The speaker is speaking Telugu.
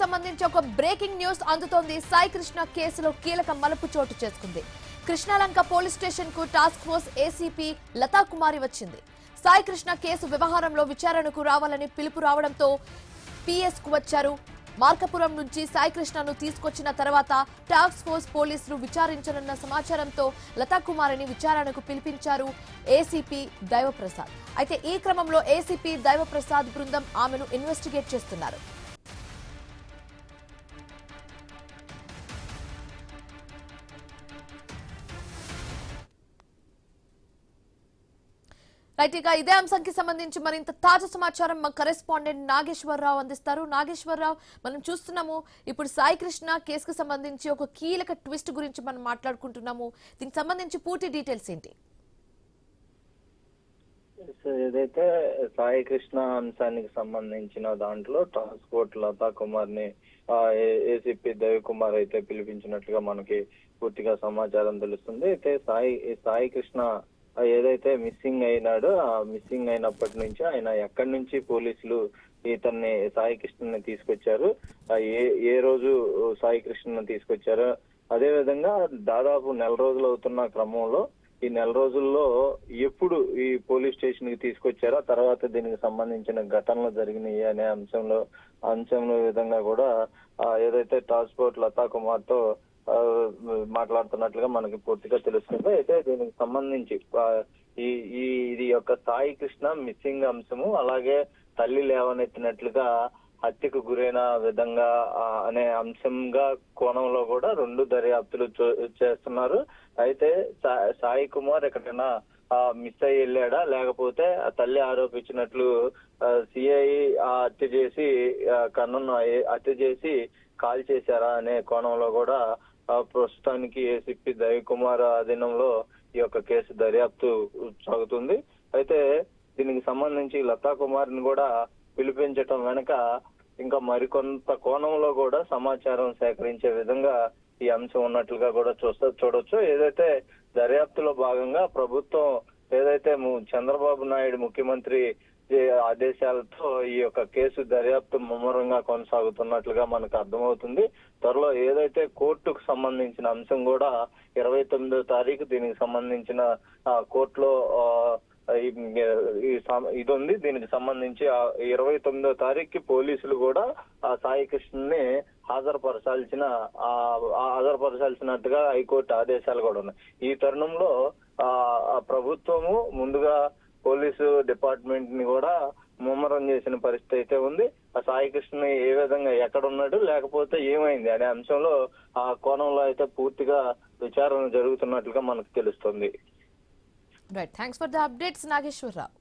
సంబంధించి ఒక బ్రేకింగ్ న్యూస్ అందుతోంది. సాయి కృష్ణ కేసులో కీలక మలుపు చోటు చేసుకుంది. కృష్ణాలంక పోలీస్ స్టేషన్ కు టాస్క్ ఫోర్స్ ఏసీపీ లతా కుమారి వచ్చింది. సాయి కృష్ణ కేసు వ్యవహారంలో విచారణకు రావాలని పిలుపు రావడంతో పిఎస్ కు వచ్చారు. మార్కపురం నుంచి సాయి కృష్ణను తీసుకొచ్చిన తర్వాత టాస్క్ ఫోర్స్ పోలీసులు విచారించనున్న సమాచారంతో లతా కుమారిని విచారణకు పిలిపించారు ఏసీపీ దైవప్రసాద్. అయితే ఈ క్రమంలో ఏసీపీ దైవప్రసాద్ బృందం ఆమెను ఇన్వెస్టిగేట్ చేస్తున్నారు. రైట్, ఇక ఇదే అంశానికి సంబంధించి మరింత తాజా సమాచారం మా కరెస్పాండెంట్ నాగేశ్వరరావు అందిస్తారు. నాగేశ్వరరావు, మనం చూస్తున్నాము ఇప్పుడు సాయి కృష్ణ కేసుకు సంబంధించి ఒక కీలక ట్విస్ట్ గురించి మనం మాట్లాడుకుంటున్నాము. దీనికి సంబంధించి పూర్తి డీటెయిల్స్ ఏంటి? ఏదైతే సాయి కృష్ణ అంశానికి సంబంధించిన దాంట్లో ట్రాన్స్పోర్ట్ లతా కుమార్ ని ఏసీపీ దేవ్ కుమార్ అయితే పిలిపించినట్లుగా మనకి పూర్తిగా సమాచారం తెలుస్తుంది. అయితే సాయి కృష్ణ ఏదైతే మిస్సింగ్ అయినాడో ఆ మిస్సింగ్ అయినప్పటి నుంచి ఆయన ఎక్కడి నుంచి పోలీసులు ఇతన్ని సాయి కృష్ణని తీసుకొచ్చారు, ఏ రోజు సాయి కృష్ణని తీసుకొచ్చారో, అదే విధంగా దాదాపు నెల రోజులు అవుతున్న క్రమంలో ఈ నెల రోజుల్లో ఎప్పుడు ఈ పోలీస్ స్టేషన్ కి తీసుకొచ్చారో, తర్వాత దీనికి సంబంధించిన ఘటనలు జరిగినాయి అనే అంశంలో విధంగా కూడా ఏదైతే ట్రాన్స్పోర్ట్ లతా కుమార్ తో మాట్లాడుతున్నట్లుగా మనకి పూర్తిగా తెలుస్తుంది. అయితే దీనికి సంబంధించి ఇది యొక్క సాయి కృష్ణ మిస్సింగ్ అంశము, అలాగే తల్లి లేవనెత్తినట్లుగా హత్యకు గురైన విధంగా అనే అంశంగా కోణంలో కూడా రెండు దర్యాప్తులు చేస్తున్నారు. అయితే సాయి కుమార్ ఎక్కడైనా మిస్ అయ్యి వెళ్ళాడా, లేకపోతే ఆ తల్లి ఆరోపించినట్లు సిఐ హత్య చేసి కన్నను హత్య చేసి కాల్ చేశారా అనే కోణంలో కూడా ప్రస్తుతానికి ఏసీపీ దేవ్ కుమార్ అధీనంలో ఈ యొక్క కేసు దర్యాప్తు సాగుతుంది. అయితే దీనికి సంబంధించి లతా కుమార్ ని కూడా పిలిపించటం వెనక ఇంకా మరికొంత కోణంలో కూడా సమాచారం సేకరించే విధంగా ఈ అంశం ఉన్నట్లుగా కూడా చూడొచ్చు. ఏదైతే దర్యాప్తులో భాగంగా ప్రభుత్వం ఏదైతే చంద్రబాబు నాయుడు ముఖ్యమంత్రి ఆదేశాలతో ఈ యొక్క కేసు దర్యాప్తు ముమ్మరంగా కొనసాగుతున్నట్లుగా మనకు అర్థమవుతుంది. త్వరలో ఏదైతే కోర్టుకు సంబంధించిన అంశం కూడా 29వ తారీఖు దీనికి సంబంధించిన కోర్టులో ఇది ఉంది. దీనికి సంబంధించి 29వ తారీఖుకి పోలీసులు కూడా ఆ సాయి కృష్ణని హాజరుపరచాల్సినట్టుగా హైకోర్టు ఆదేశాలు కూడా ఉన్నాయి. ఈ తరుణంలో ప్రభుత్వము ముందుగా పోలీసు డిపార్ట్మెంట్ ని కూడా ముమ్మరం చేసిన పరిస్థితి అయితే ఉంది. ఆ సాయి కృష్ణ ఏ విధంగా ఎక్కడున్నాడు, లేకపోతే ఏమైంది అనే అంశంలో ఆ కోణంలో అయితే పూర్తిగా విచారణ జరుగుతున్నట్లుగా మనకు తెలుస్తుంది. Right, thanks for the updates Nageswararao.